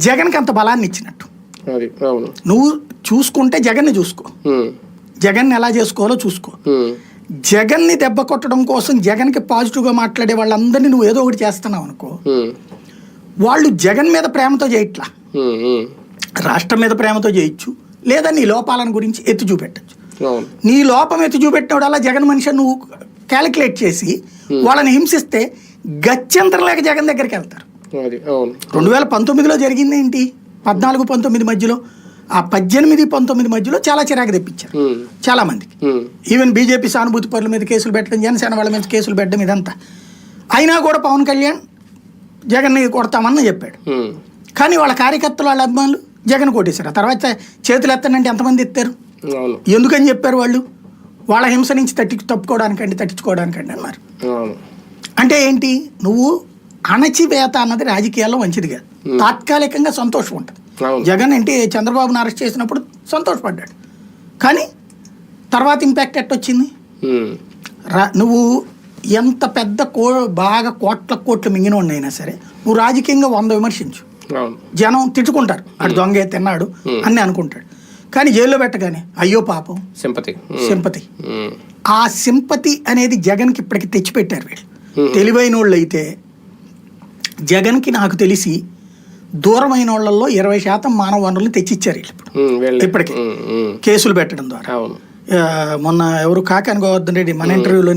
జగన్కి అంత బలాన్ని ఇచ్చినట్టు. నువ్వు చూసుకుంటే జగన్ని చూసుకో, జగన్ని ఎలా చేసుకోవాలో చూసుకో. జగన్ని దెబ్బ కొట్టడం కోసం జగన్కి పాజిటివ్గా మాట్లాడే వాళ్ళందరినీ నువ్వు ఏదో ఒకటి చేస్తున్నావు అనుకో, వాళ్ళు జగన్ మీద ప్రేమతో చేయట్లా, రాష్ట్రం మీద ప్రేమతో చేయొచ్చు, లేదా నీ లోపాలను గురించి ఎత్తి చూపెట్టచ్చు. నీ లోపం ఎత్తి చూపెట్టినోడల్లా జగన్ మనిషి నువ్వు క్యాలిక్యులేట్ చేసి వాళ్ళని హింసిస్తే గత్యంతరం లేక జగన్ దగ్గరికి వెళ్తారు. 2019లో జరిగింది ఏంటి, 14-19 మధ్యలో, ఆ 18-19 మధ్యలో చాలా చిరాకు తెప్పించారు చాలా మందికి. ఈవెన్ బీజేపీ సానుభూతి పరుల మీద కేసులు పెట్టడం, జనసేన వాళ్ళ మీద కేసులు పెట్టడం, ఇదంతా అయినా కూడా పవన్ కళ్యాణ్ జగన్ని కొడతామని చెప్పాడు. కానీ వాళ్ళ కార్యకర్తలు, వాళ్ళ అభిమానులు జగన్ కొట్టేశారు. ఆ తర్వాత చేతులు ఎత్తండి ఎంతమంది ఎత్తారు, ఎందుకని చెప్పారు వాళ్ళు, వాళ్ళ హింస నుంచి తట్టించుకోవడానికండి అన్నారు. అంటే ఏంటి, నువ్వు అణచివేత అన్నది రాజకీయాల్లో మంచిది కాదు. తాత్కాలికంగా సంతోషం ఉంటుంది. జగన్ చంద్రబాబును అరెస్ట్ చేసినప్పుడు సంతోషపడ్డాడు, కానీ తర్వాత ఇంపాక్ట్ ఎట్టొచ్చింది. నువ్వు ఎంత పెద్ద బాగా కోట్లు మింగిన అయినా సరే నువ్వు రాజకీయంగా 100 విమర్శించు, జనం తిట్టుకుంటారు, అటు దొంగే తిన్నాడు అని అనుకుంటాడు. కానీ జైల్లో పెట్టగానే అయ్యో పాపం సింపతి, ఆ సింపతి అనేది జగన్కి ఇప్పటికి తెచ్చిపెట్టారు వీళ్ళు. తెలివైన వాళ్ళు అయితే జగన్కి నాకు తెలిసి దూరమైన వాళ్ళల్లో 20% మానవ వనరులు తెచ్చిచ్చారు వీళ్ళు ఇప్పటికి కేసులు పెట్టడం ద్వారా. మొన్న ఎవరు కాకాని గోవర్ధన్ రెడ్డి మన ఇంటర్వ్యూలో